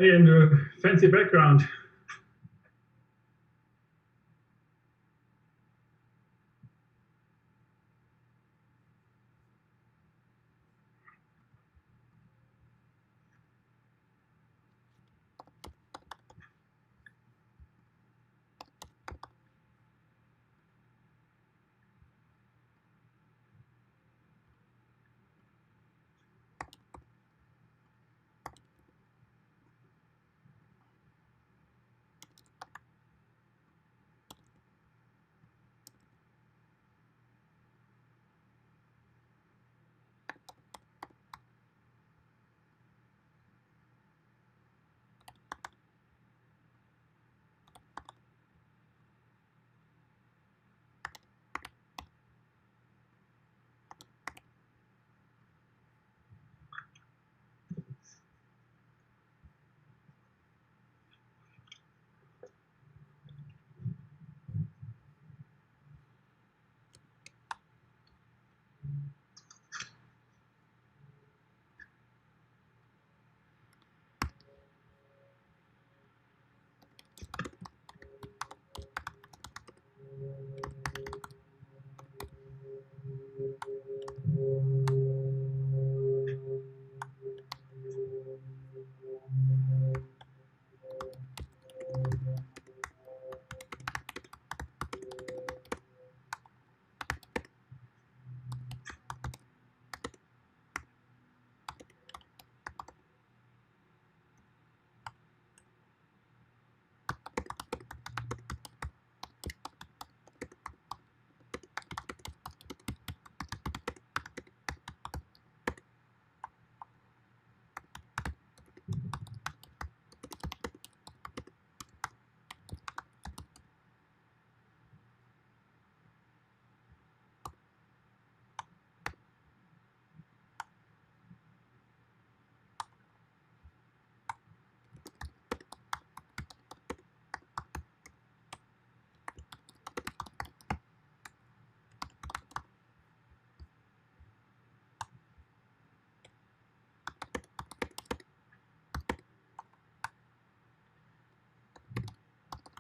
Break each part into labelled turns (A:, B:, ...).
A: and a fancy background.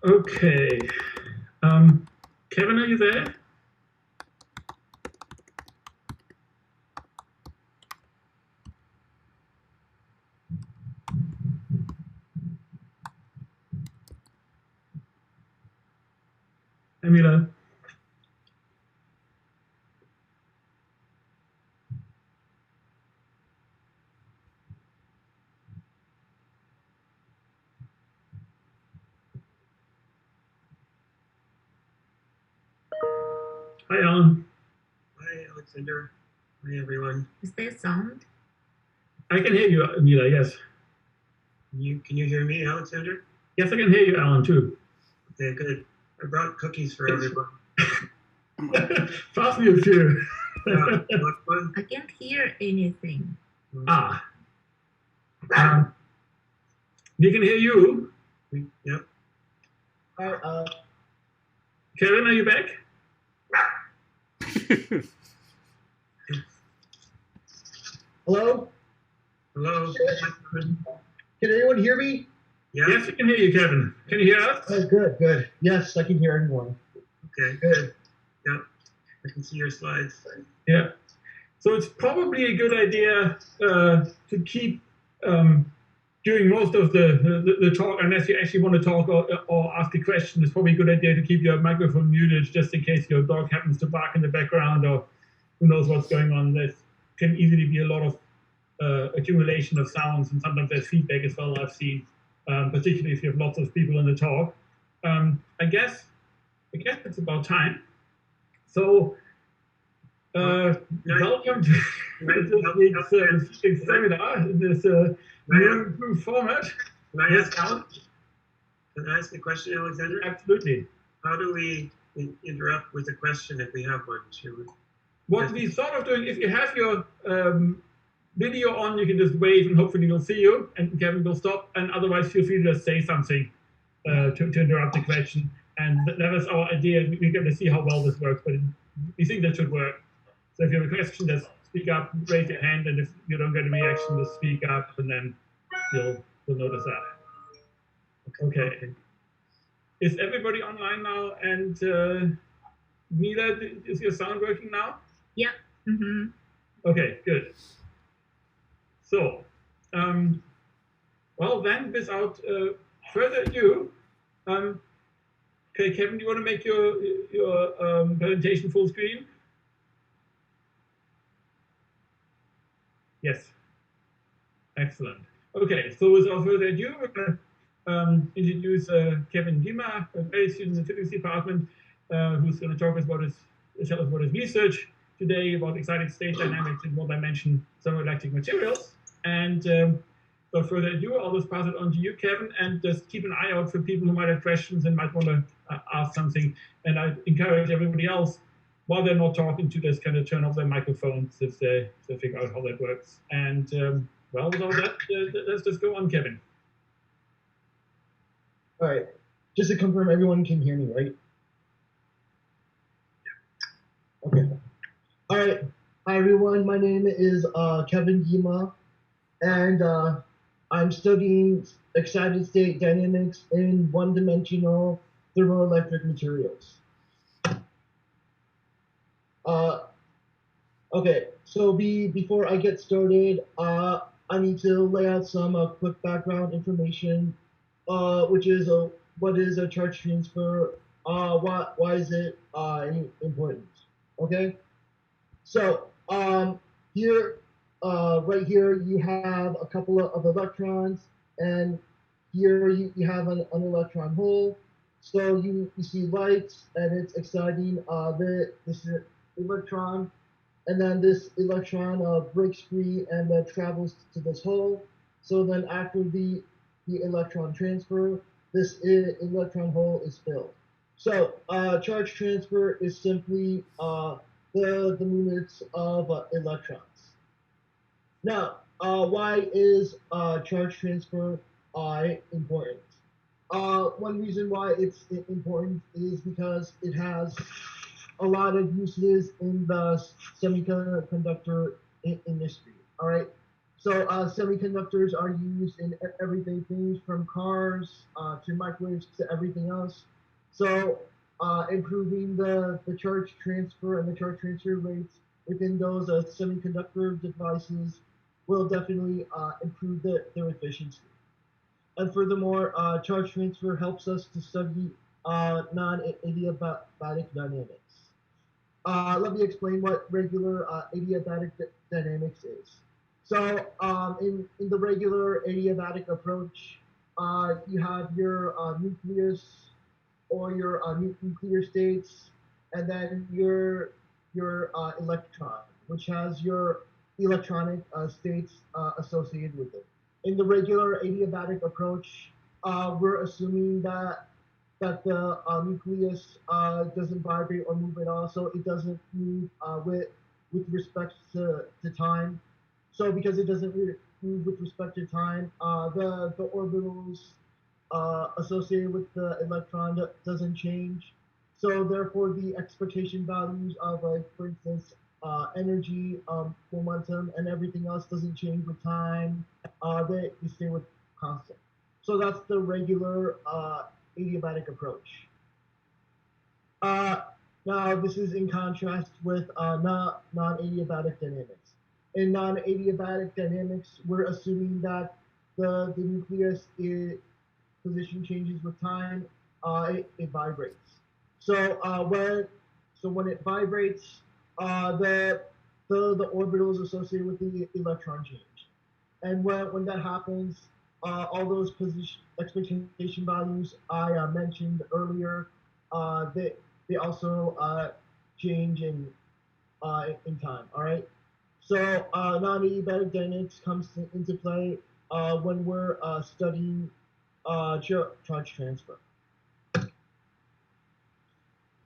A: Okay. Kevin, are you there? Emila? Hi, Alan.
B: Hi, Alexander. Hi, everyone.
C: Is there sound?
A: I can hear you, Emila, yes.
B: Can you hear me, Alexander?
A: Yes, I can hear you, Alan, too.
B: Okay, good. I brought cookies for everyone.
A: Pass me a few.
B: Yeah, look fun.
C: I can't hear anything.
A: Ah. We can hear you.
B: Yep.
D: Hi,
A: Kevin, are you back?
D: hello?
B: Hello.
D: Can anyone hear me?
B: Yeah.
A: Yes, we can hear you, Kevin. Can you hear us?
D: Oh, good, good. Yes, I can hear everyone.
B: Okay, good. Yep. I can see your slides.
A: Yeah. So it's probably a good idea to keep doing most of the talk, unless you actually want to talk or ask a question. It's probably a good idea to keep your microphone muted just in case your dog happens to bark in the background or who knows what's going on. There can easily be a lot of accumulation of sounds, and sometimes there's feedback as well, I've seen, particularly if you have lots of people in the talk. I guess it's about time. So welcome to this week's seminar, this new format.
B: Can I ask a question, Alexander?
A: Absolutely.
B: How do we interrupt with a question if we have one?
A: What we sort of doing, if you have your video on, you can just wave and hopefully we'll see you and Kevin will stop, and otherwise feel free to just say something to interrupt the question. And that was our idea. We're going to see how well this works, but we think that should work. So if you have a question, just speak up, raise your hand, and if you don't get a reaction, just speak up, and then you'll notice that. Okay. Is everybody online now? And Mila, is your sound working now?
C: Yep. Mm-hmm.
A: Okay, good. So, well then, without further ado, okay, Kevin, do you want to make your presentation full screen? Yes. Excellent. Okay, so without further ado, we're going to introduce KevinGima, a very student in the physics department, who's going to tell us about his research today about excited state dynamics in one-dimension thermoelectric materials. And without further ado, I'll just pass it on to you, Kevin, and just keep an eye out for people who might have questions and might want to ask something. And I encourage everybody else, while they're not talking, to just kind of turn off their microphones if they figure out how that works. And well, without that, let's just go on, Kevin.
D: All right. Just to confirm, everyone can hear me, right? Okay. All right. Hi, everyone. My name is KevinGima, and I'm studying excited state dynamics in one-dimensional thermoelectric materials. Okay, so before I get started, I need to lay out some quick background information, which is what is a charge transfer, why is it important? Okay, so here, right here, you have a couple of electrons, and here you have an electron hole. So you see lights, and it's exciting this electron. And then this electron breaks free and travels to this hole. So then after the electron transfer, this electron hole is filled. So charge transfer is simply the movements of electrons. Now, why is charge transfer important? One reason why it's important is because it has a lot of uses in the semiconductor industry. All right. So semiconductors are used in everyday things from cars to microwaves to everything else. So improving the charge transfer and the charge transfer rates within those semiconductor devices will definitely improve their efficiency. And furthermore, charge transfer helps us to study non-adiabatic dynamics. Let me explain what regular adiabatic dynamics is. So in the regular adiabatic approach, you have your nucleus or your nuclear states, and then your electron, which has your electronic states associated with it. In the regular adiabatic approach, we're assuming that the nucleus doesn't vibrate or move at all, so it doesn't move with respect to time. So because it doesn't move with respect to time, the orbitals associated with the electron doesn't change. So therefore, the expectation values of, like, for instance, energy, momentum, and everything else doesn't change with time. They stay with constant. So that's the regular adiabatic approach. Now, this is in contrast with non-adiabatic dynamics. In non-adiabatic dynamics, we're assuming that the nucleus position changes with time. It vibrates. So when it vibrates, the orbitals associated with the electron change. And when that happens, all those expectation values I mentioned earlier, they also change in time. All right. So non-adiabatic dynamics comes into play when we're studying charge transfer.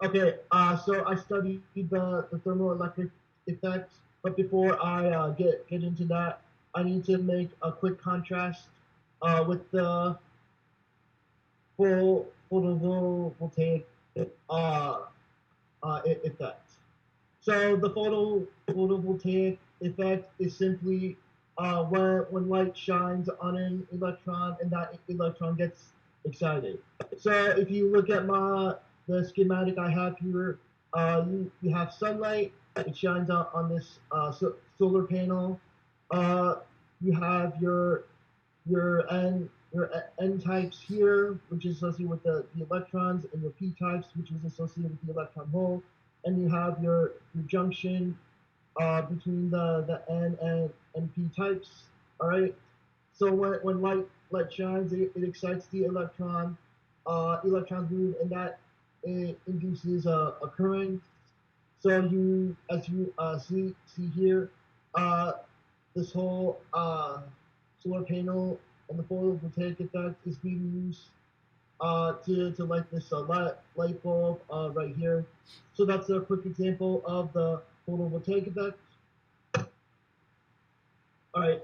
D: Okay. So I studied the thermoelectric effects, but before I get into that, I need to make a quick contrast with the full photovoltaic effect. So the photovoltaic effect is simply when light shines on an electron and that electron gets excited. So if you look at the schematic I have here, you have sunlight. It shines out on this solar panel. Uh, you have your N types here, which is associated with the electrons, and your P types, which is associated with the electron hole. And you have your junction between the N and P types. All right. So when light shines, it excites the electron. Electrons move, and that induces a current. So as you see here, uh, this whole solar panel and the photovoltaic effect is being used to light this light bulb right here. So that's a quick example of the photovoltaic effect. All right,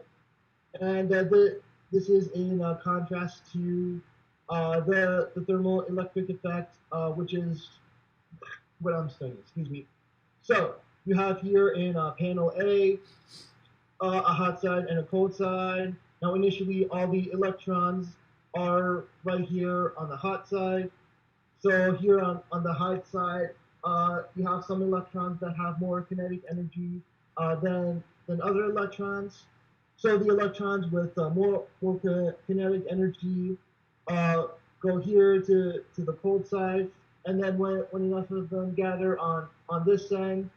D: and this is in contrast to the thermoelectric effect, which is what I'm studying. Excuse me. So you have here in panel A a hot side and a cold side. Now initially all the electrons are right here on the hot side. So here on the hot side, you have some electrons that have more kinetic energy than other electrons. So the electrons with more kinetic energy uh, go here to the cold side, and then when enough of them gather on this end,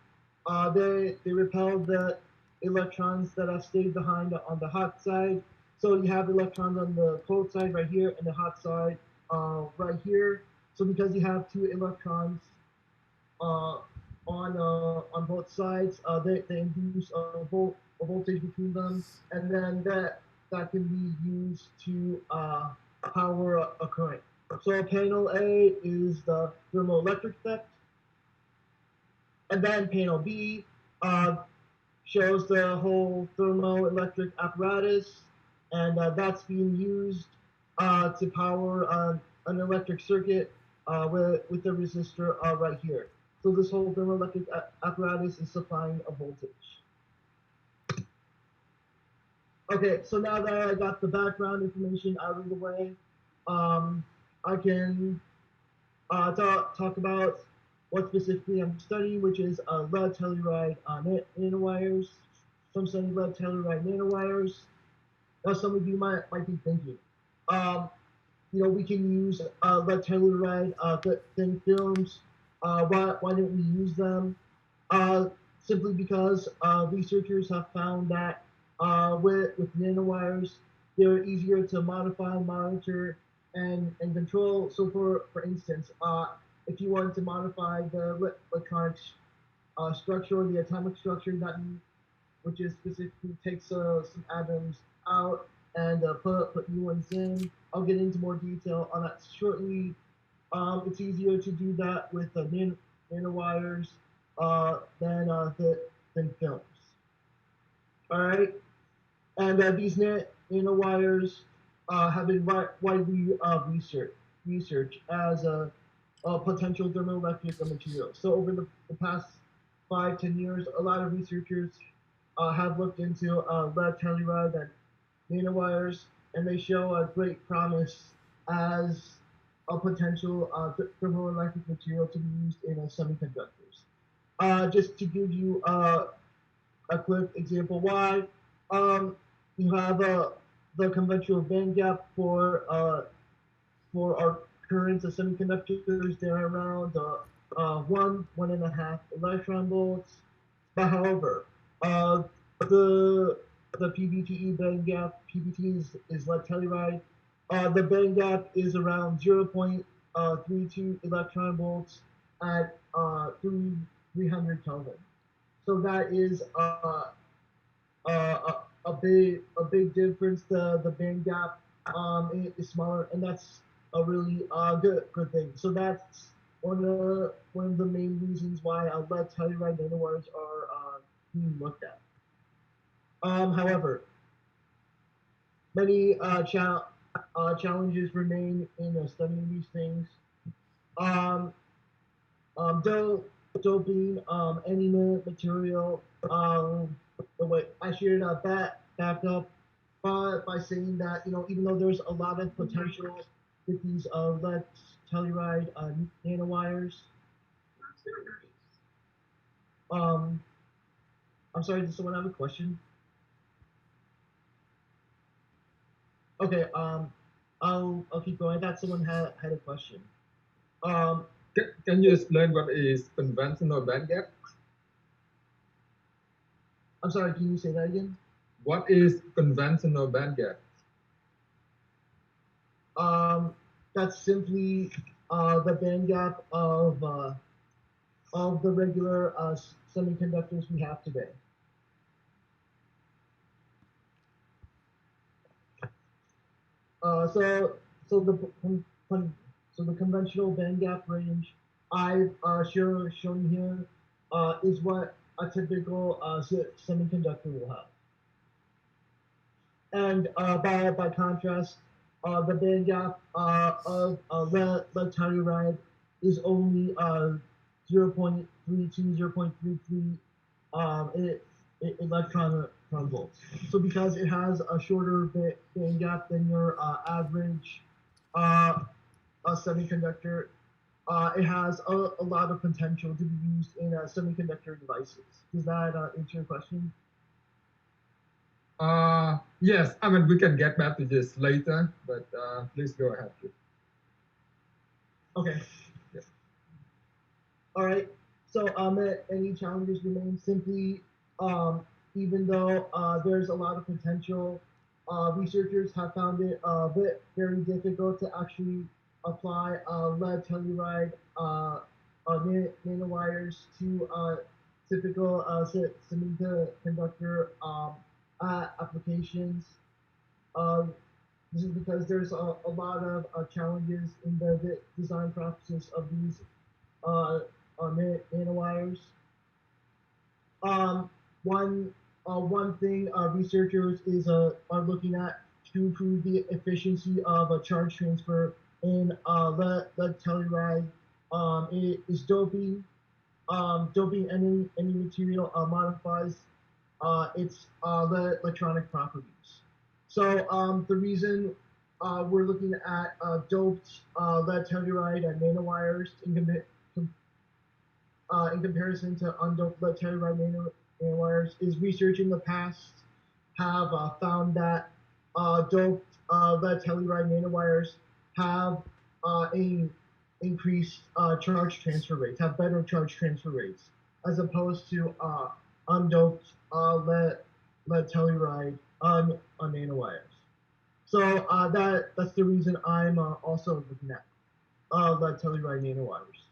D: they repel the electrons that have stayed behind on the hot side. So you have electrons on the cold side right here and the hot side right here. So because you have two electrons on both sides, they induce a voltage between them, and then that can be used to power a current. So panel A is the thermoelectric effect, and then panel B shows the whole thermoelectric apparatus, and that's being used to power an electric circuit with the resistor right here. So this whole thermoelectric apparatus is supplying a voltage. Okay, so now that I got the background information out of the way, I can talk about what specifically I'm studying, which is lead telluride nanowires. So I'm studying lead telluride nanowires. Now some of you might be thinking, we can use lead telluride thin films. Why don't we use them? Simply because researchers have found that with nanowires, they're easier to modify, monitor, and control. So for instance, if you want to modify the electronic structure or the atomic structure, which is specifically takes some atoms out and put new ones in. I'll get into more detail on that shortly. It's easier to do that with nanowires than films. All right, and these nanowires have been widely researched as a potential thermoelectric material. So over the past 5-10 years, a lot of researchers have looked into lead telluride and nanowires, and they show a great promise as a potential thermoelectric material to be used in semiconductors. Just to give you a quick example why, you have the conventional band gap for our currents of semiconductors. They're around 1.5 electron volts. But however, the PBTE band gap, PBT is lead telluride. The band gap is around 0.32 electron volts at 300 Kelvin. So that is a big difference. The band gap is smaller, and that's a really good thing. So that's one of the main reasons why lead telluride nanowires are being looked at. However, many challenges remain in studying these things. Doping any material. Wait, I should back up by saying that even though there's a lot of potential these lead Telluride nanowires. I'm sorry, does someone have a question? Okay, I'll keep going. I thought someone had a question.
E: Can you explain what is conventional band gap?
D: I'm sorry, can you say that again?
E: What is conventional band gap?
D: That's simply the band gap of the regular semiconductors we have today. So the conventional band gap range I've shown here is what a typical semiconductor will have. And by contrast, the band gap of lead Telluride is only 0.32, 0.33 electron volts. So because it has a shorter band gap than your average semiconductor, it has a lot of potential to be used in semiconductor devices. Does that answer your question?
E: Yes, I mean, we can get back to this later, but please go ahead.
D: Okay.
E: Yes.
D: All right. So any challenges remain. Simply, even though there's a lot of potential, researchers have found it very difficult to actually apply lead Telluride nanowires to typical semiconductor applications. This is because there's a lot of challenges in the design process of these nanowires. One thing researchers are looking at to improve the efficiency of a charge transfer in lead Telluride is doping. Doping any material modifies its electronic properties. So the reason we're looking at doped lead Telluride nanowires in comparison to undoped lead Telluride nanowires is research in the past have found that doped lead Telluride nanowires have increased charge transfer rates, have better charge transfer rates, as opposed to undoped lead Telluride nanowires. So that's the reason I'm also looking at lead Telluride nanowires.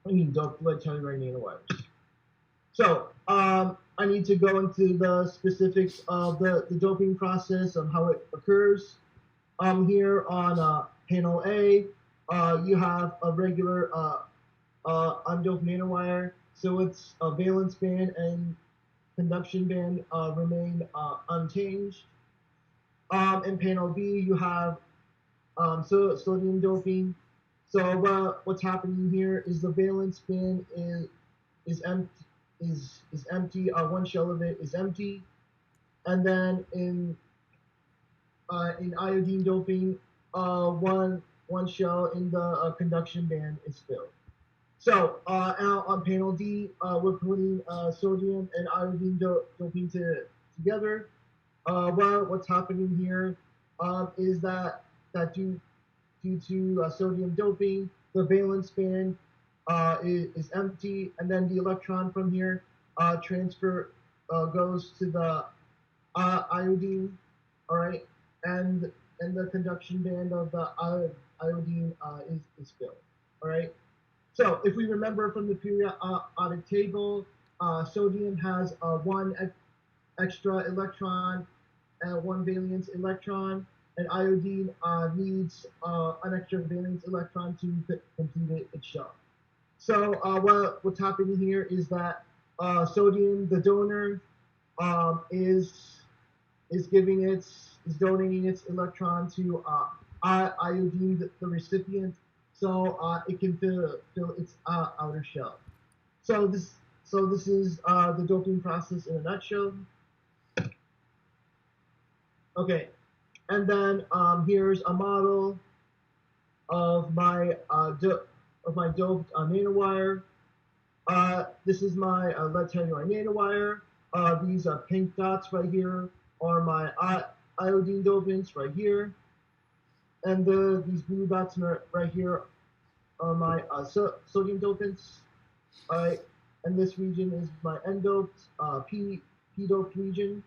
D: I mean doped lead Telluride nanowires. So I need to go into the specifics of the doping process and how it occurs. Here on panel A, you have a regular undoped nanowire. So its valence band and conduction band remain unchanged. In panel B, you have sodium doping. So what's happening here is the valence band is empty. Is empty. One shell of it is empty, and then in iodine doping, one shell in the conduction band is filled. So now on panel D, we're putting sodium and iodine doping together. Well, what's happening here is that due to sodium doping, the valence band is empty, and then the electron from here goes to the iodine, all right, and the conduction band of the iodine is filled, all right. So if we remember from the periodic table, sodium has one extra electron and one valence electron, and iodine needs an extra valence electron to complete its shell. So what's happening here is that sodium, the donor, is donating its electron to iodine, the recipient, so it can fill its outer shell. So this is the doping process in a nutshell. Okay, and then here's a model of my doped nanowire. This is my lead telluride nanowire. These pink dots right here are my iodine dopants right here, and these blue dots right here are my sodium dopants. All right, and this region is my n-doped p-doped region.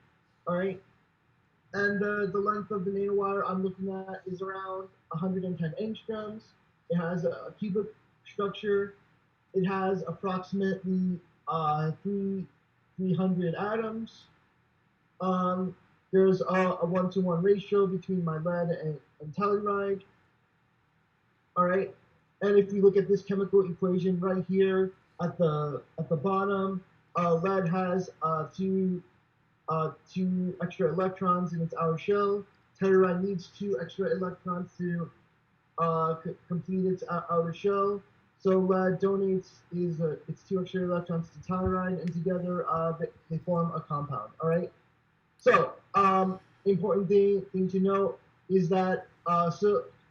D: All right, and the length of the nanowire I'm looking at is around 110 angstroms. It has a cubic structure. It has approximately 300 atoms. There's a 1-to-1 ratio between my lead and Telluride. All right, and if you look at this chemical equation right here at the bottom, lead has two extra electrons in its outer shell. Telluride needs 2 extra electrons to complete its outer shell. So lead donates its 2 extra electrons to Telluride, and together they form a compound. All right. So important thing to note is that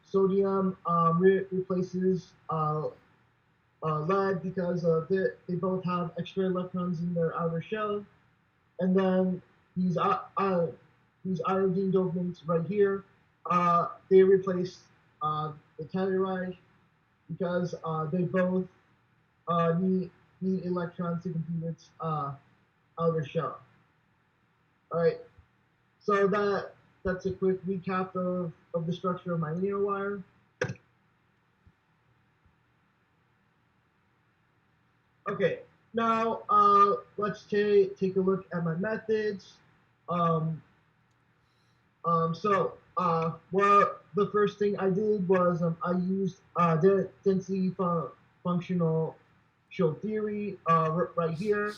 D: sodium replaces lead because they both have extra electrons in their outer shell, and then these iodine dopants right here, they replace the Telluride because they both need electrons to complete its outer shell. All right, so that's a quick recap of the structure of my nanowire. Okay, now let's take a look at my methods. Well, the first thing I did was I used density functional show theory right here.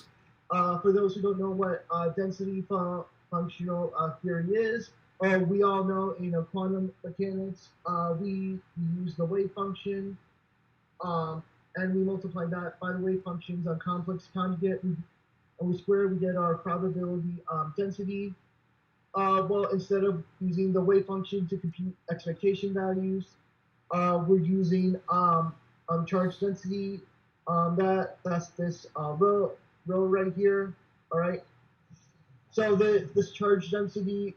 D: For those who don't know what density functional theory is, we all know in quantum mechanics we use the wave function, and we multiply that by the wave functions on complex conjugate, and we square, we get our probability density. Well, instead of using the wave function to compute expectation values, we're using charge density. That's this row right here. All right. So this charge density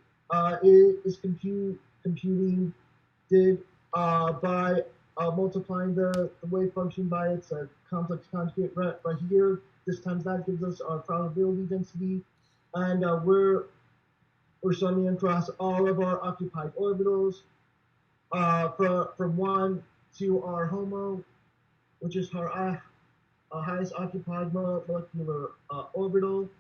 D: is computing did by multiplying the wave function by its complex conjugate right here. This times that gives us our probability density, and we're summing across all of our occupied orbitals from 1 to our HOMO, which is our highest occupied molecular orbital.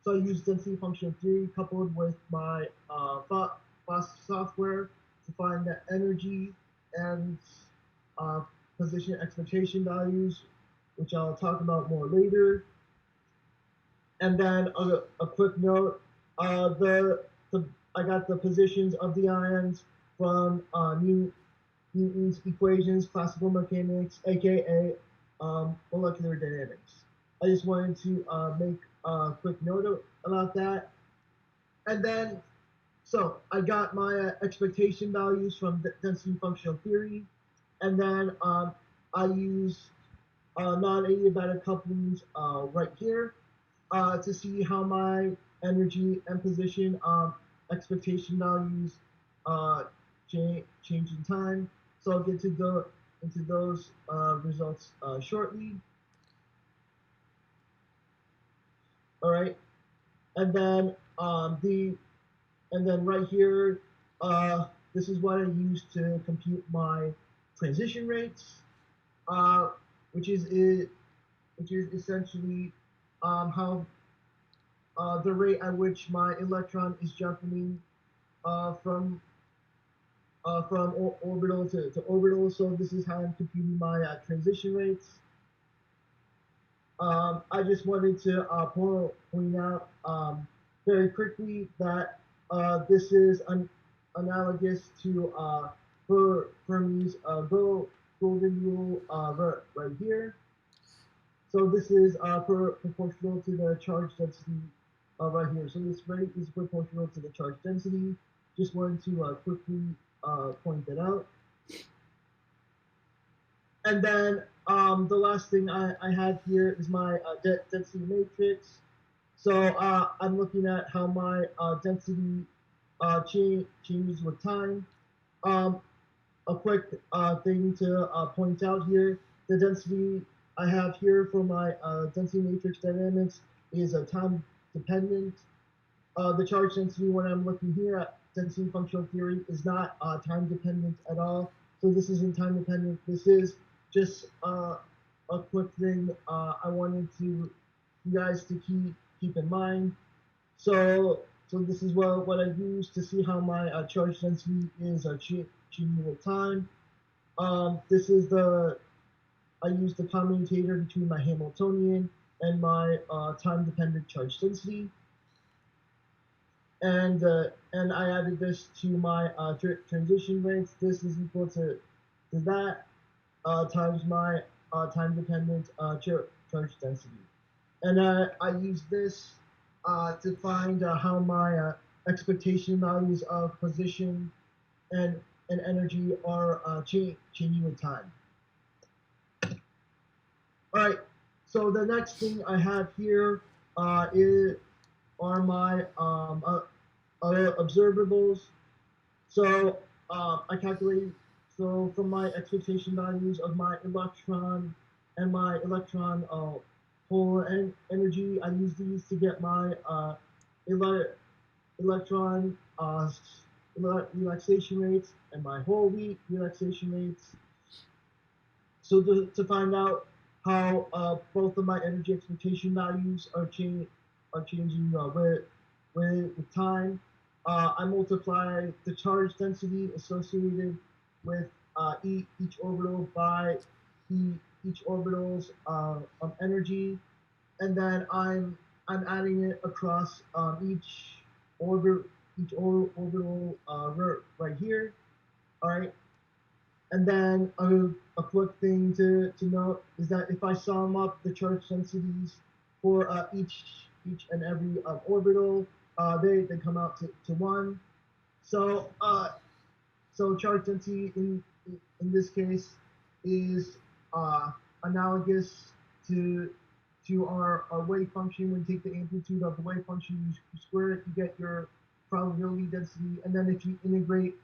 D: So I use density function theory coupled with my FOSS software to find the energy and position expectation values, which I'll talk about more later. And then a quick note, I got the positions of the ions from Newton's equations, classical mechanics, aka molecular dynamics. I just wanted to make a quick note about that. And then, so I got my expectation values from density functional theory, and then I use non-adiabatic couplings right here to see how my energy and position expectation values change in time. So I'll get to into those results shortly. All right, and then right here, this is what I use to compute my transition rates, which is essentially how the rate at which my electron is jumping from orbital to orbital. So this is how I'm computing my transition rates. I just wanted to point out very quickly that this is analogous to Fermi's golden rule right here. So this is proportional to the charge density right here. So this rate is proportional to the charge density. Just wanted to quickly point that out. And then the last thing I have here is my density matrix. So I'm looking at how my density changes with time. A quick thing to point out here, the density I have here for my density matrix dynamics is time dependent. The charge density when I'm looking here at density functional theory is not time dependent at all. So this isn't time dependent. This is just a quick thing I wanted you guys to keep in mind. So this is what I use to see how my charge density is changing with time. This is I use the commutator between my Hamiltonian and my time-dependent charge density, and I added this to my transition rates. This is equal to that times my time-dependent charge density, and I use this to find how my expectation values of position and energy are changing with time. All right, so the next thing I have here are my observables. So I calculate, so from my expectation values of my electron and my electron hole energy, I use these to get my electron relaxation rates and my whole relaxation rates. So to find out how both of my energy expectation values are changing with time, I multiply the charge density associated with each orbital by each orbital's energy, and then I'm adding it across each orbital right here. All right. And then a quick thing to note is that if I sum up the charge densities for each and every orbital, they come out to 1. So so charge density in this case is analogous to our wave function. When you take the amplitude of the wave function, you square it, you get your probability density, and then if you integrate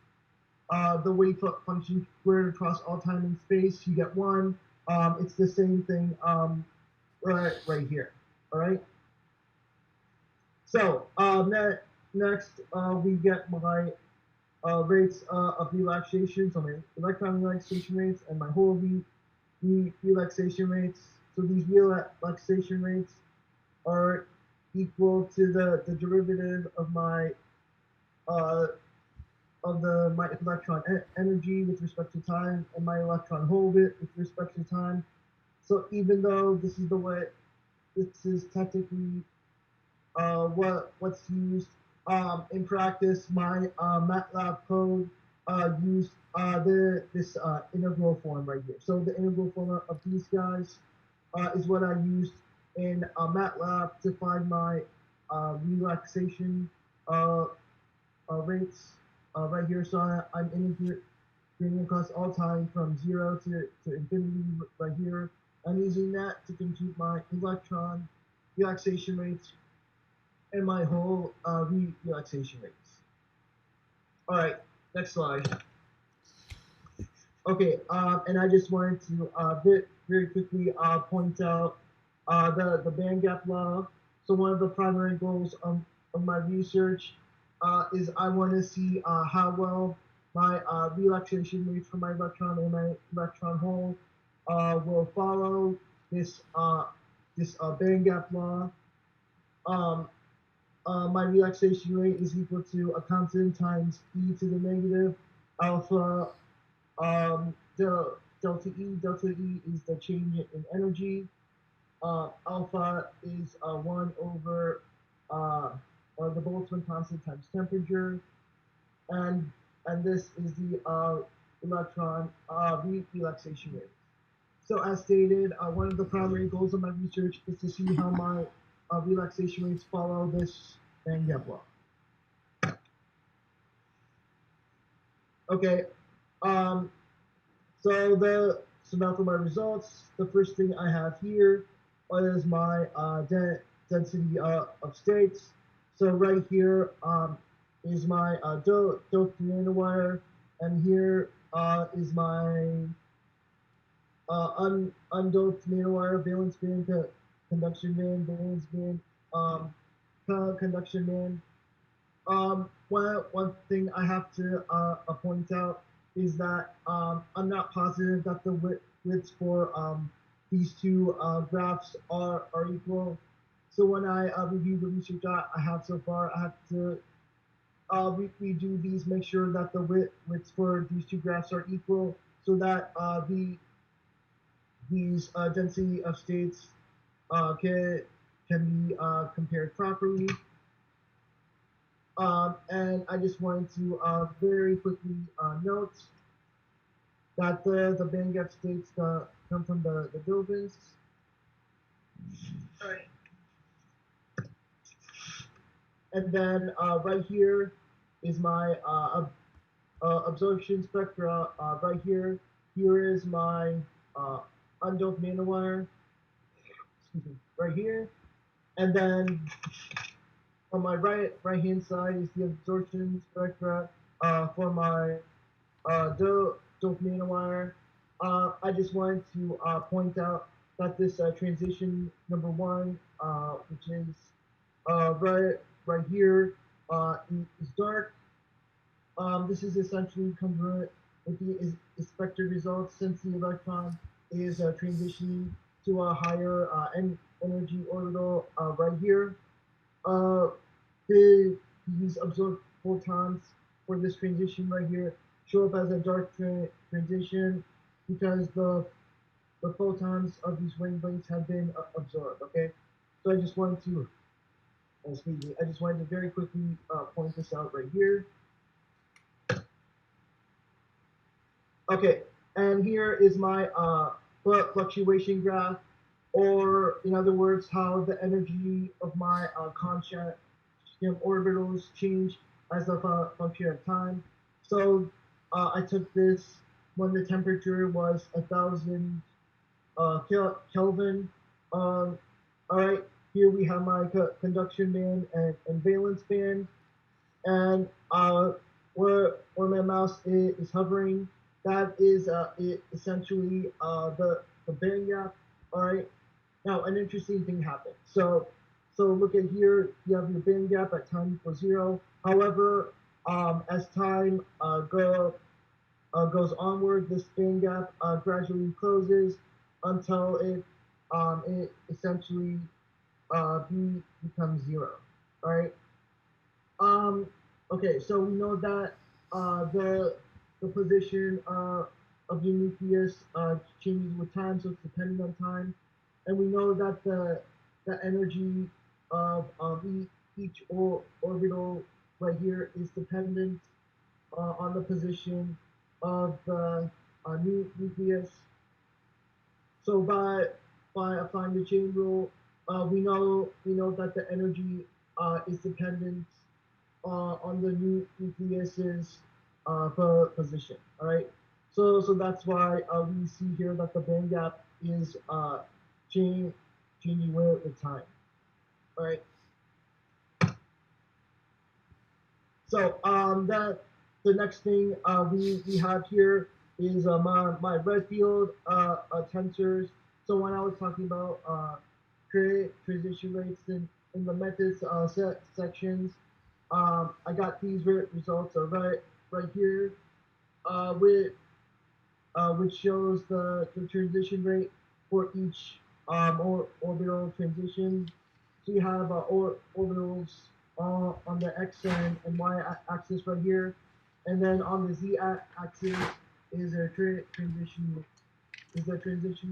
D: the wave function squared across all time and space, you get 1. It's the same thing right here. All right. So next we get my rates of relaxation, so my electron relaxation rates and my whole relaxation rates. So these relaxation rates are equal to the derivative of my my electron energy with respect to time and my electron hole with respect to time. So even though this is the way, this is technically what's used in practice, my MATLAB code used this integral form right here. So the integral form of these guys is what I used in MATLAB to find my relaxation rates right here. So I'm integrating across all time from 0 to infinity right here. I'm using that to compute my electron relaxation rates and my whole relaxation rates. All right, next slide. Okay, and I just wanted to very quickly point out the band gap law. So one of the primary goals of my research is I want to see how well my relaxation rates for my electron and my electron hole will follow this band gap law. My relaxation rate is equal to a constant times e to the negative alpha delta E. Delta E is the change in energy. Alpha is 1 over the Boltzmann constant times temperature, and this is the electron relaxation rate. So as stated, one of the primary goals of my research is to see how my relaxation rates follow this band gap law. Okay, so so now for my results, the first thing I have here is my density of states. So right here is my doped nanowire, and here is my undoped nanowire, valence band, conduction band, valence band, conduction band. One thing I have to point out is that I'm not positive that the widths for these two graphs are equal. So when I review the research I have so far, I have to redo these, make sure that the widths for these two graphs are equal, so that these density of states can be compared properly. And I just wanted to very quickly note that the band gap states come from the Dovins.
B: All right.
D: And then right here is my absorption spectra. Right here is my undoped nanowire. Excuse me, right here. And then on my right hand side is the absorption spectra for my doped nanowire. I just wanted to point out that this transition number 1, which is right here, is dark. This is essentially congruent with the expected results, since the electron is transitioning to a higher energy orbital right here. These absorbed photons for this transition right here show up as a dark transition because the photons of these wavelengths have been absorbed. Okay, so I just wanted to very quickly point this out right here. Okay, and here is my fluctuation graph, or in other words, how the energy of my constant orbitals change as a function of time. So I took this when the temperature was 1,000 Kelvin. All right, here we have my conduction band and valence band, and where my mouse is hovering, that is essentially the band gap. All right. Now an interesting thing happened. So look at here. You have your band gap at time equals 0. However, as time goes onward, this band gap gradually closes until it essentially becomes 0. All right. Okay, so we know that the position of the nucleus changes with time, so it's dependent on time, and we know that the energy of each orbital right here is dependent on the position of the nucleus. So by applying the chain rule, we know that the energy is dependent on the nucleus's position. All right. So that's why we see here that the band gap is changing with time. All right. So the next thing we have here is my red field tensors. So when I was talking about transition rates in the methods sections, I got these results right here, which shows the transition rate for each orbital transition. So you have orbitals on the x and y axis right here, and then on the z axis is a transition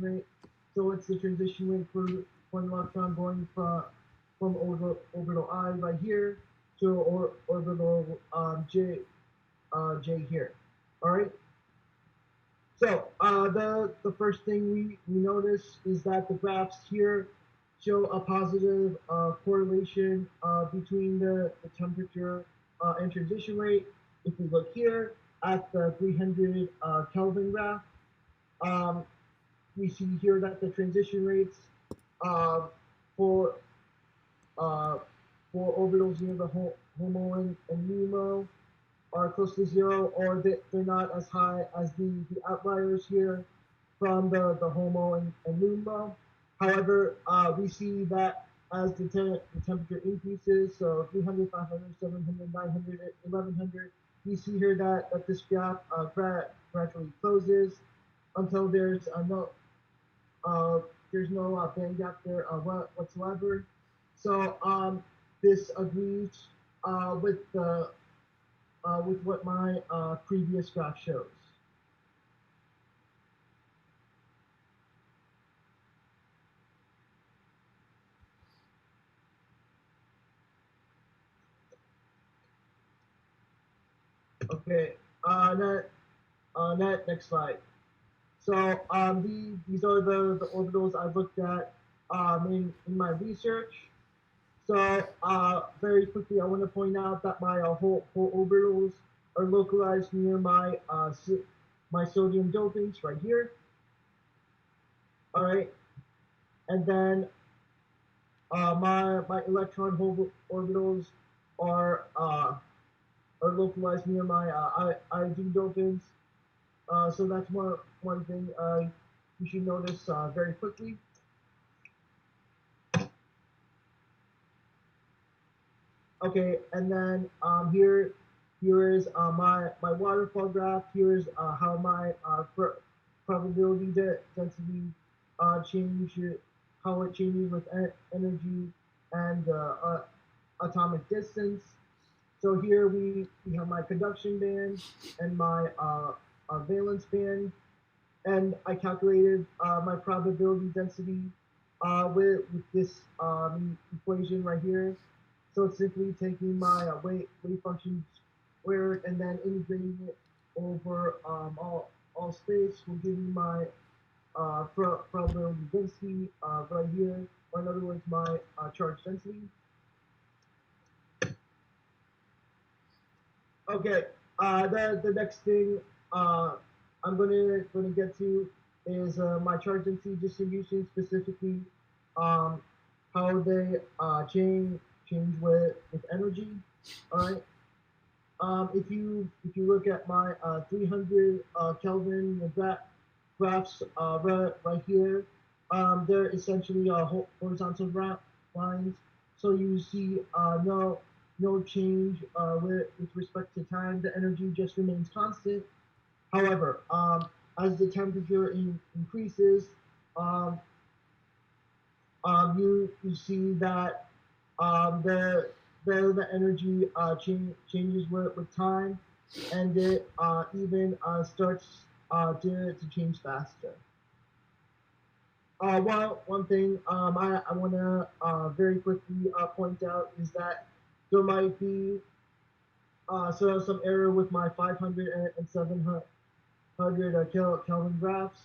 D: rate. So it's the transition rate for one electron going from orbital I right here to orbital J here. All right. So the first thing we notice is that the graphs here show a positive correlation between the temperature and transition rate. If we look here at the 300 Kelvin graph, we see here that the transition rates uh, for uh, for orbitals near the HOMO and NUMO are close to zero, or they're not as high as the outliers here from the HOMO and NUMO. However, we see that as the temperature increases, so 300, 500, 700, 900, 1100, we see here that this graph gradually closes until there's no band gap there whatsoever. So this agrees with what my previous graph shows. Okay, next slide. So these are the orbitals I've looked at in my research. So very quickly, I want to point out that my whole orbitals are localized near my my sodium dopants right here. All right, and then my electron orbitals are localized near my iodine dopants. So that's one thing you should notice very quickly. Okay, and then here is my waterfall graph. Here's how my probability density change, how it changes with energy and atomic distance. So here we have my conduction band and my valence band, and I calculated my probability density with this equation right here. So it's simply taking my wave function squared and then integrating it over all space will give me my probability density right here, or in other words, my charge density. Okay, the next thing I'm gonna get to is my charge density distribution, specifically how they change with energy. All right. If you look at my 300 Kelvin graphs right here, they're essentially horizontal lines. So you see no change with respect to time. The energy just remains constant. However, as the temperature increases, um, you see that the energy changes with time, and it even starts to change faster. One thing I want to very quickly point out is that there might be some error with my 500 and 700 Kelvin graphs.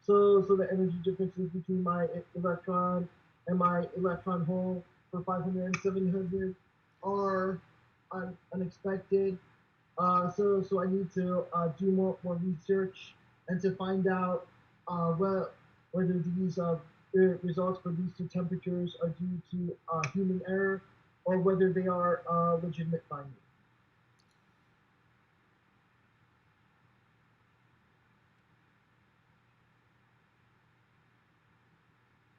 D: So the energy differences between my electron and my electron hole for 500 and 700 are unexpected. So I need to do more research and to find out whether these results for these two temperatures are due to human error or whether they are legitimate findings.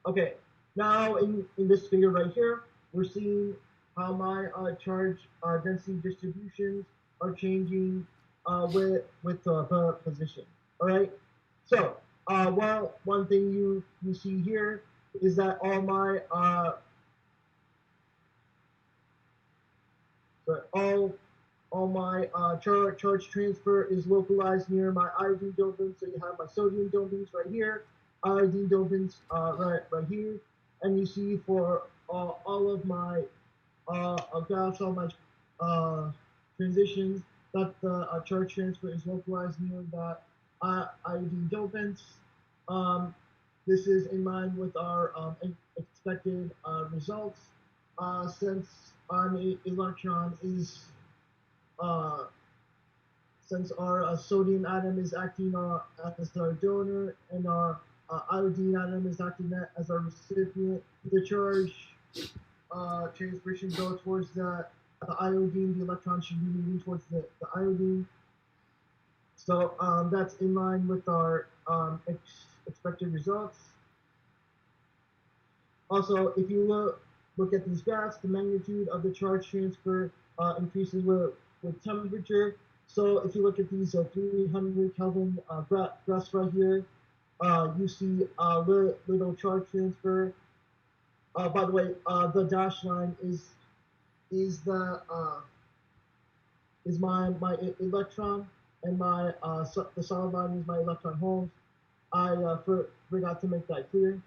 D: Okay, now in this figure right here, we're seeing how my charge density distributions are changing with position. All right, so one thing you see here is that all my charge transfer is localized near my iodine dopants. So you have my sodium dopants right here, iodine dopants right here, and you see for all of my graphs, all my transitions, that the charge transfer is localized near the iodine dopants. This is in line with our expected results, since an electron is uh, since our sodium atom is acting as our donor and our iodine atom is acting as a recipient. The charge transfer should go towards the iodine. The electron should be moving towards the iodine. So that's in line with our expected results. Also, if you look at these graphs, the magnitude of the charge transfer increases with temperature. So if you look at these 300 Kelvin graphs right here, you see little charge transfer. By the way, the dashed line is my electron, and the solid line is my electron holes. I forgot to make that clear.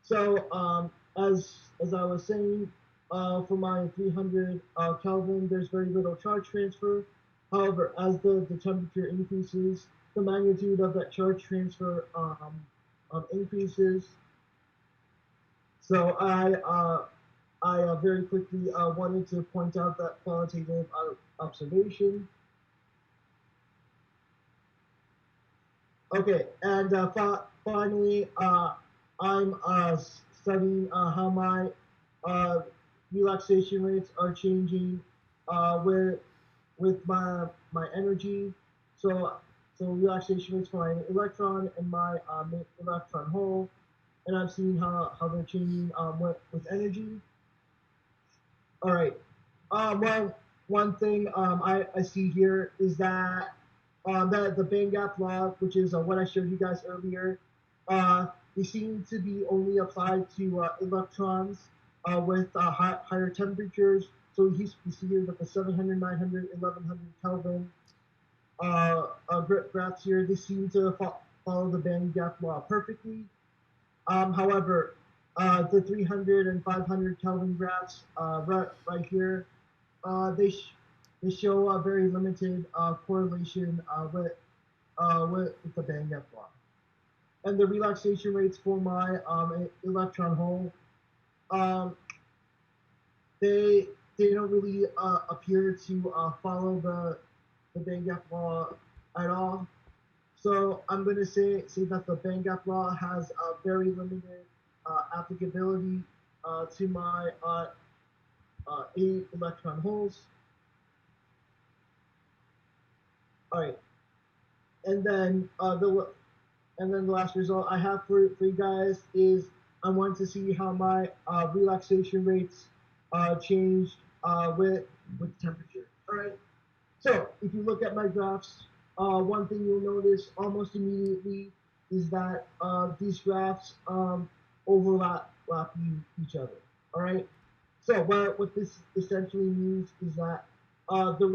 D: So as I was saying, for my 300 Kelvin, there's very little charge transfer. However, as the temperature increases, the magnitude of that charge transfer increases. So I very quickly wanted to point out that qualitative observation. Okay, and finally, I'm studying how my relaxation rates are changing with my energy. So relaxation rates for my electron and my electron hole, and I've seen how they're changing with energy. All right. Well, one thing I see here is that the band gap law, which is what I showed you guys earlier, they seem to be only applied to electrons with higher temperatures. So you see here that the 700, 900, 1100 Kelvin graphs here, they seem to follow the band gap law perfectly. However, the 300 and 500 Kelvin graphs right here, they show a very limited correlation with the band gap law. And the relaxation rates for my electron hole, they don't really appear to follow the band gap law at all. So I'm going to say that the band gap law has a very limited applicability to my 8 electron holes. All right, and then the last result I have for you guys is I want to see how my relaxation rates changed with temperature. All right. So if you look at my graphs, one thing you'll notice almost immediately is that these graphs overlap each other. All right. So what this essentially means is that the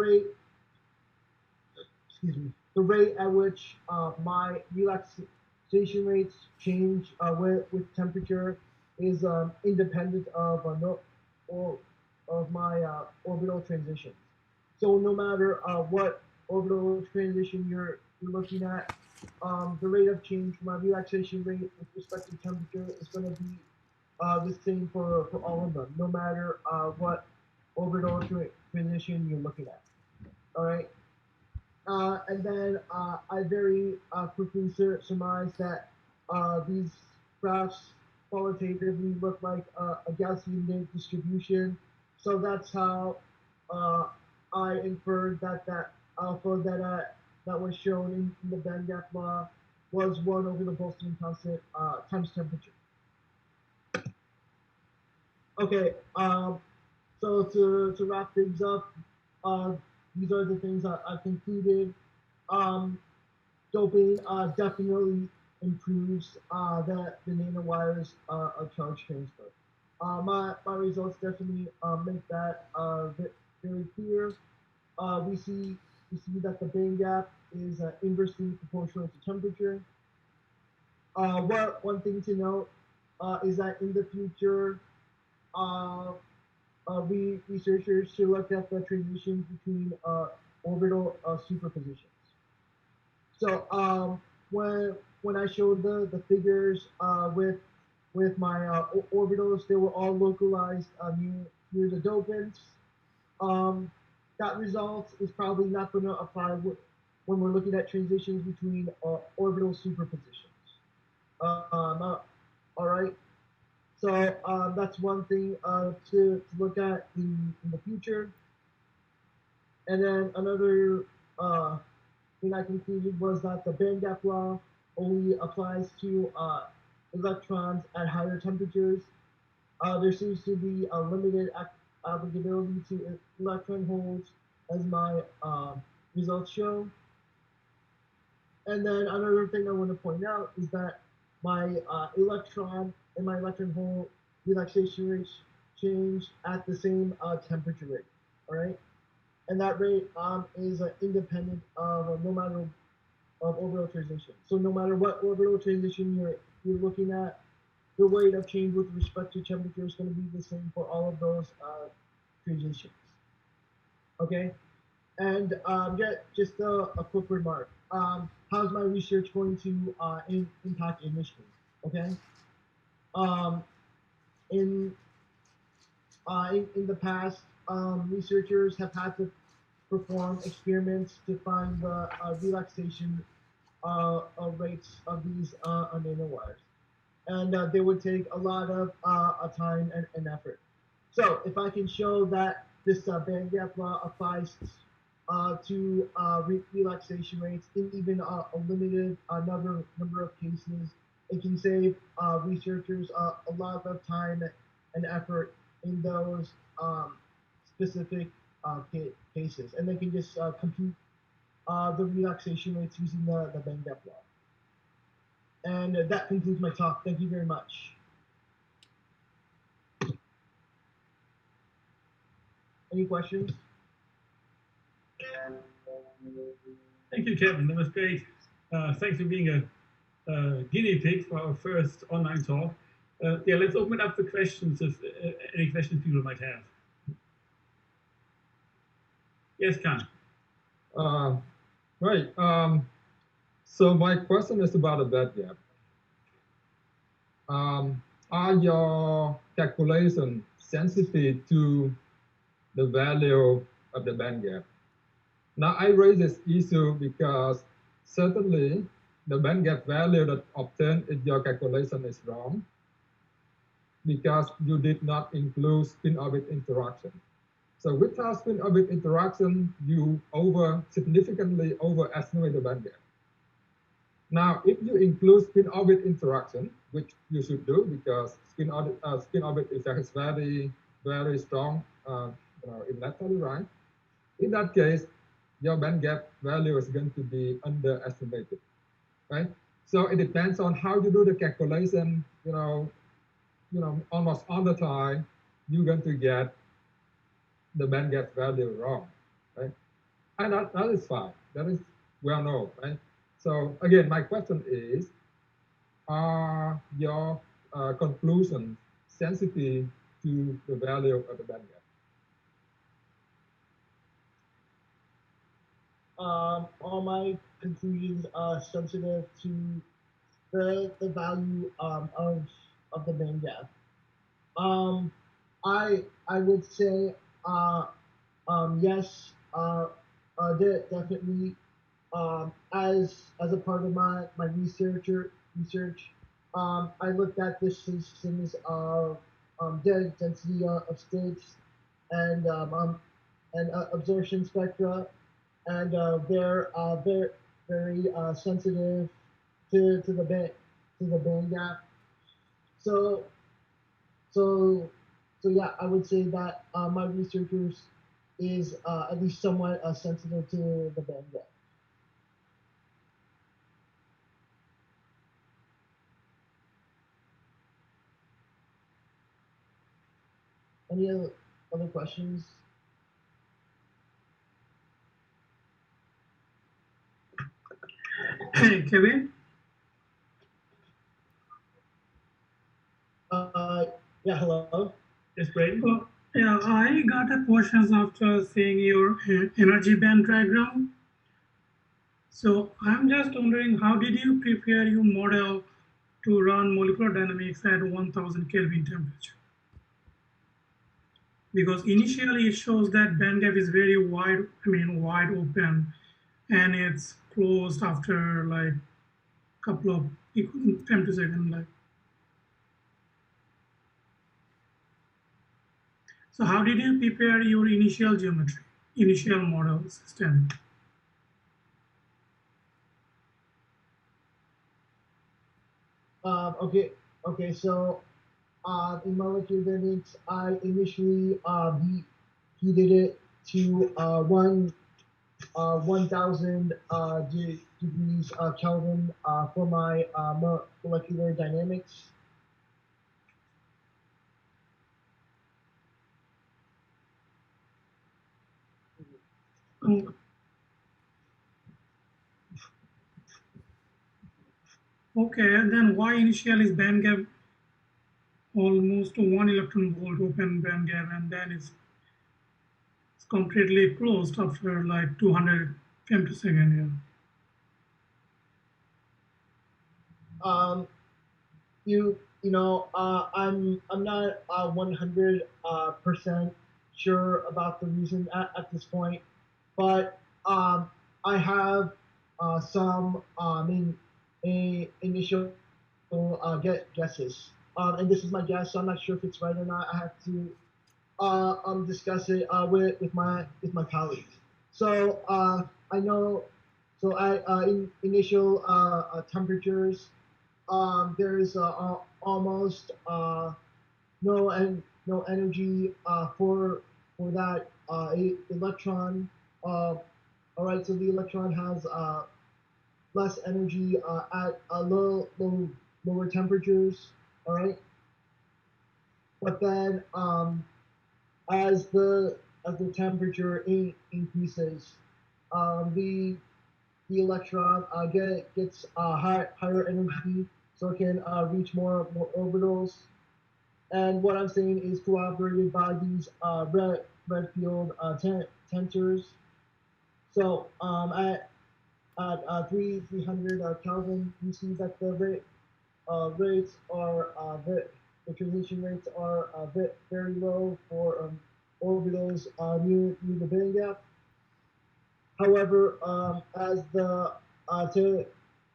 D: rate at which my relaxation rates change with temperature is independent of my orbital transitions. So no matter what orbital transition you're looking at, the rate of change for my relaxation rate with respect to temperature is going to be the same for all of them, no matter what orbital transition you're looking at. All right. And then I very quickly surmise that these graphs qualitatively look like a Gaussian distribution. So that's how I inferred that alpha that was shown in the band gap law was 1 over the Boltzmann constant times temperature. Okay, so to wrap things up, these are the things I concluded. Doping definitely improves the nanowires of charge transfer. My results definitely make that very clear. We see that the band gap is inversely proportional to temperature. One thing to note is that in the future, researchers should look at the transitions between orbital superpositions. So when I showed the figures with my orbitals, they were all localized near the dopants. That result is probably not going to apply when we're looking at transitions between orbital superpositions. All right. So that's one thing to look at in the future. And then another thing I concluded was that the band gap law only applies to electrons at higher temperatures. There seems to be a limited applicability to electron holes, as my results show. And then another thing I want to point out is that my electron and my electron hole relaxation rates change at the same temperature rate. All right, and that rate is independent of no matter of orbital transition. So no matter what orbital transition you're looking at, the rate of change with respect to temperature is going to be the same for all of those transitions. Okay, and just a quick remark. How's my research going to impact industry? Okay, um, in, in the past, researchers have had to perform experiments to find the relaxation rates of these nanowires. And they would take a lot of time and effort. So if I can show that this band gap law applies to relaxation rates in even a limited number of cases, it can save researchers a lot of time and effort in those specific cases. And they can just compute the relaxation rates using the band gap law. And that concludes my talk. Thank you very much. Any questions?
A: Thank you, Kevin. That was great. Thanks for being a guinea pig for our first online talk. Yeah, let's open it up for questions if any questions people might have. Yes, Khan.
E: Right. So my question is about the band gap. Are your calculations sensitive to the value of the band gap? Now, I raise this issue because certainly the band gap value that obtained in your calculation is wrong because you did not include spin-orbit interaction. So without spin-orbit interaction, you significantly overestimate the band gap. Now, if you include spin-orbit interaction, which you should do because spin-orbit effect is very, very strong in that Telluride, in that case, your band gap value is going to be underestimated, right? So it depends on how you do the calculation. Almost all the time, you're going to get the band gap value wrong, right? And that is fine. That is well known, right? So again, my question is, are your conclusions sensitive to the value of the band gap?
D: All my conclusions are sensitive to the value of the band gap. I would say yes, definitely. As a part of my research, I looked at the systems of density of states and absorption spectra, and they're very sensitive to the band gap. So yeah, I would say that my researchers is at least somewhat sensitive to the band gap. Any other questions?
F: Hey, Kevin.
D: Yeah, hello.
A: Yes, Braden.
F: Yeah, I got a question after seeing your energy band diagram. So I'm just wondering, how did you prepare your model to run molecular dynamics at 1000 Kelvin temperature? Because initially it shows that band gap is very wide open, and it's closed after like couple of femtosecond lag. So how did you prepare your initial geometry, initial model system?
D: Okay, so in molecular dynamics, I initially heated it to 1000 degrees Kelvin for my molecular dynamics.
F: Okay, then why initial is band gap almost 1 electron volt open band gap, and then it's completely closed after like 200 femtosecond?
D: I'm not 100% sure about the reason at this point, but I have some initial guesses, and this is my guess. So I'm not sure if it's right or not. I have to discuss it with my colleagues. So I know. So in initial temperatures, there's almost no energy for that electron. All right, so the electron has less energy at lower temperatures. All right, but then as the temperature increases, the electron gets higher energy, so it can reach more orbitals. And what I'm saying is corroborated by these red field tensors. So at 300 Kelvin, you see that the rates are the transition rates are very low for orbitals near the band gap. However, as the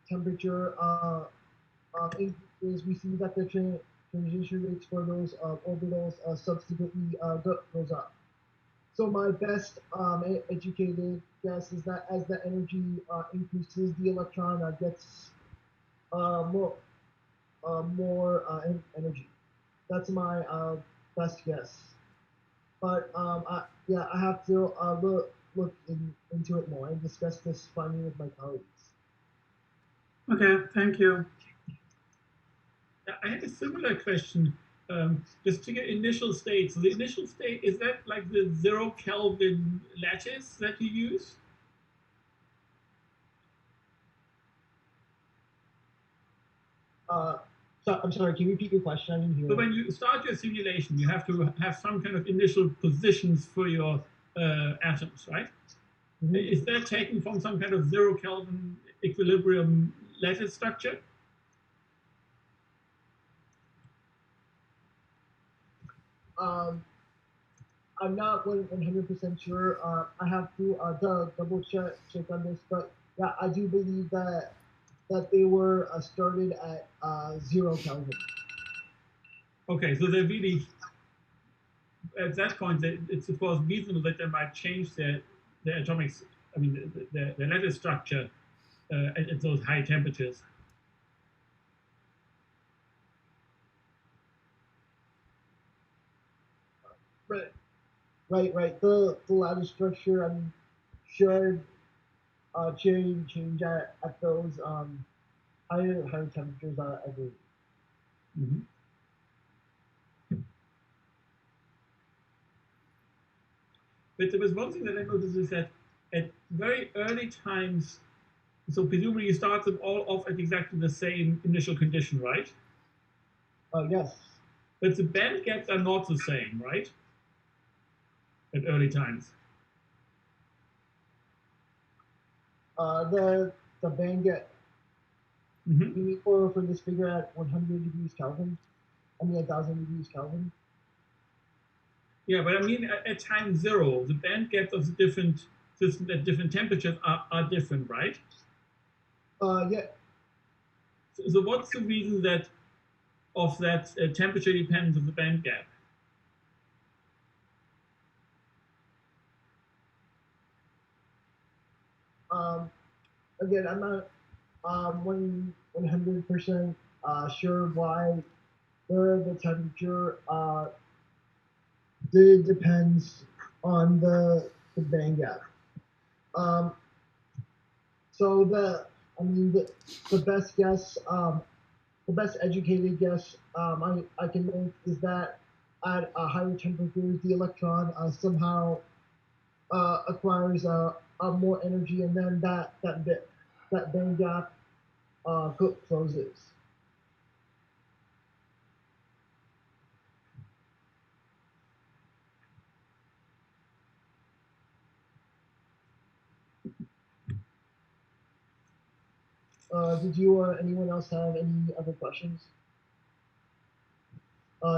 D: temperature increases, we see that the transition rates for those orbitals subsequently goes up. So my best educated guess is that as the energy increases, the electron gets more energy. That's my best guess. But I have to look into it more and discuss this finding with my colleagues.
F: Okay, thank you.
A: I had a similar question. Just to get initial state. So the initial state, is that like the 0 Kelvin lattice that you use?
D: So I'm sorry, can you repeat your question? I didn't hear.
A: So when you start your simulation, you have to have some kind of initial positions for your atoms, right? Mm-hmm. Is that taken from some kind of 0 Kelvin equilibrium lattice structure?
D: I'm not 100% sure. I have to double check on this, but yeah, I do believe that they were started at 0 Kelvin.
A: Okay, so they're really, at that point, it's of course reasonable that they might change their atomic, I mean, the lattice structure at those high temperatures.
D: Right. The lattice structure, I mean, should change at those higher temperatures, I believe.
A: Mm-hmm. But there was one thing that I noticed is that at very early times, so presumably you start them all off at exactly the same initial condition, right?
D: Yes.
A: But the band gaps are not the same, right? At early times.
D: The band gap.
A: Mm-hmm.
D: You mean for this figure at 100 degrees Kelvin? I mean 1000 degrees Kelvin.
A: Yeah, but I mean at time 0, the band gaps of the different systems at different temperatures are different, right?
D: Yeah.
A: So what's the reason that of that temperature dependence of the band gap?
D: Again, I'm not 100% sure why the temperature depends on the band gap. So the best guess, the best educated guess I can make is that at higher temperatures, the electron somehow acquires more energy, and then that band gap closes. Did you or anyone else have any other questions?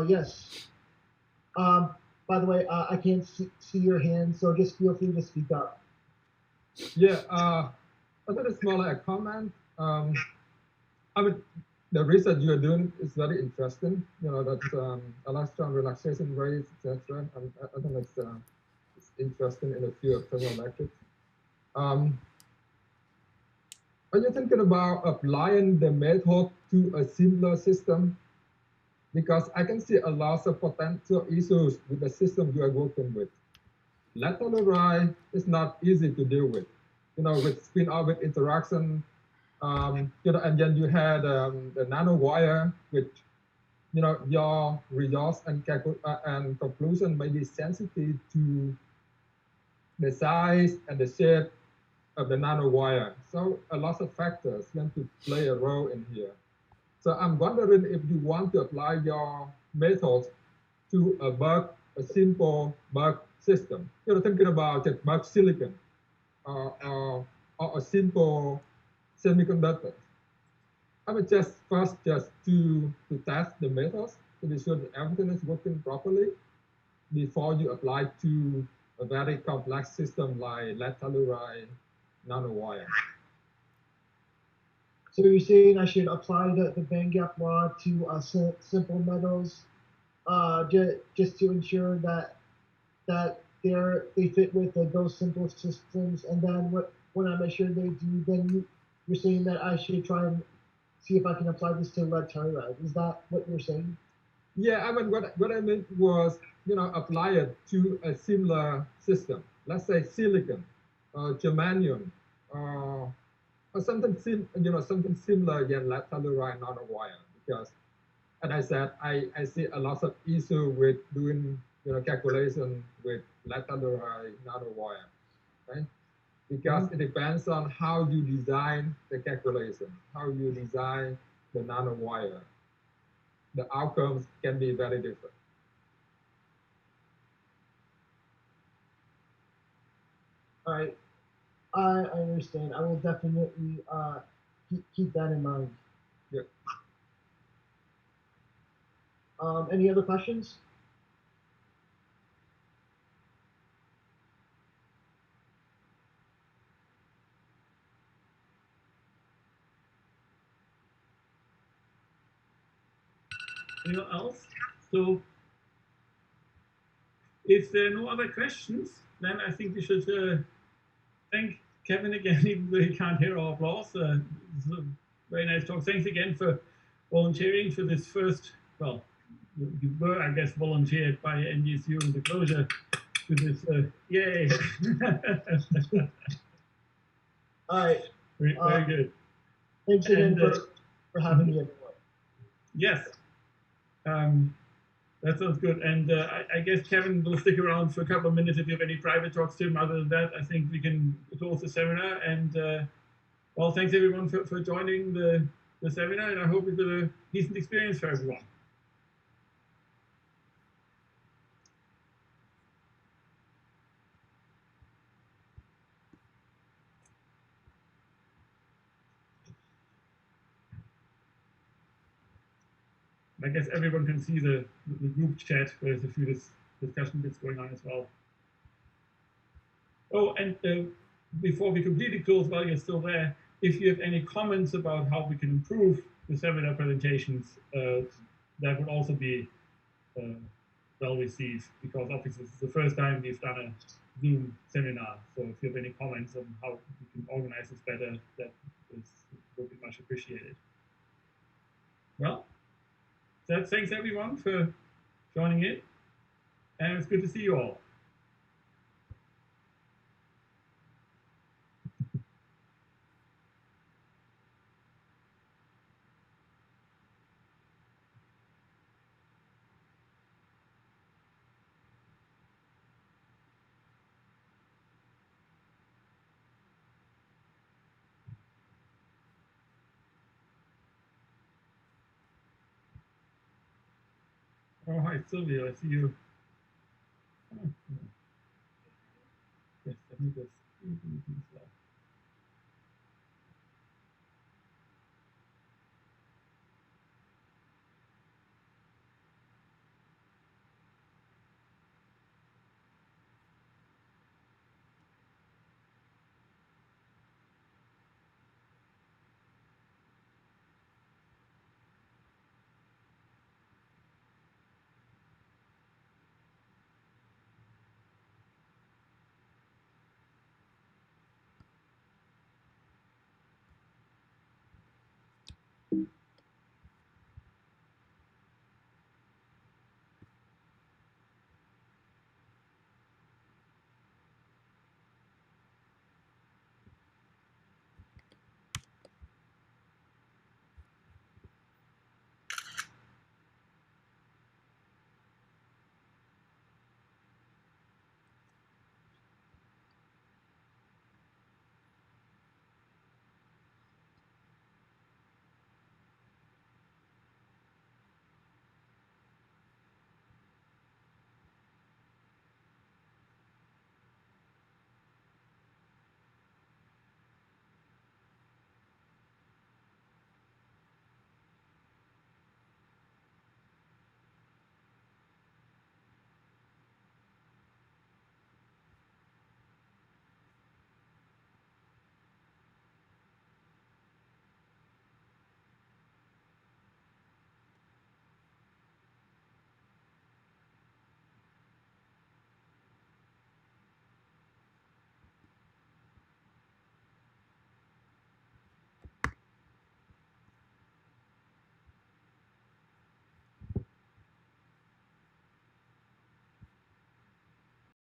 D: Yes. By the way, I can't see your hand, so just feel free to speak up.
E: Yeah, I got a smaller comment. I mean, the research you're doing is very interesting. You know, that electron relaxation rates, etc. I think it's interesting in the field of thermoelectric. Are you thinking about applying the method to a similar system? Because I can see a lot of potential issues with the system you are working with. Lead telluride is not easy to deal with. You know, with spin-orbit interaction, you know, and then you had the nanowire, which, you know, your results and conclusion may be sensitive to the size and the shape of the nanowire. So a lot of factors going to play a role in here. So I'm wondering if you want to apply your methods to a simple bulk system. You know, thinking about just bulk silicon or a simple semiconductor. I would just first to test the methods to be sure that everything is working properly before you apply to a very complex system like lead telluride nanowire.
D: So you're saying I should apply the band gap law to simple metals, just to ensure that they fit with those simple systems, and then when I make sure they do, then you're saying that I should try and see if I can apply this to lead telluride. Is that what you're saying?
E: Yeah, I mean, what I meant was, you know, apply it to a similar system. Let's say silicon, germanium, or something something similar again, like telluride nanowire. Because, as I said, I see a lot of issue with doing, you know, calculation with lead telluride nanowire, right? Because it depends on how you design the calculation, how you design the nanowire. The outcomes can be very different.
D: All right, I understand. I will definitely keep that in mind.
E: Yeah.
D: Any other questions?
A: Anyone else? So if there are no other questions, then I think we should thank Kevin again, even though he can't hear our applause. It's a very nice talk. Thanks again for volunteering for this first, well, you were, I guess, volunteered by NDSU in the closure to this, yay.
D: All right.
A: Very good.
D: Thanks again for having me, everyone.
A: Yes. That sounds good. And I guess Kevin will stick around for a couple of minutes if you have any private talks to him. Other than that, I think we can close the seminar. And well, thanks everyone for joining the seminar. And I hope it was a decent experience for everyone. I guess everyone can see the group chat where there's a few discussion bits going on as well. Oh, and before we completely close, while you're still there, if you have any comments about how we can improve the the seminar presentations, that would also be well received, because obviously this is the first time we've done a Zoom seminar. So if you have any comments on how we can organize this better, that would be much appreciated. Well, so thanks everyone for joining in, and it's good to see you all. Oh, hi, Sylvia, I see you. Oh, yes, let me just do these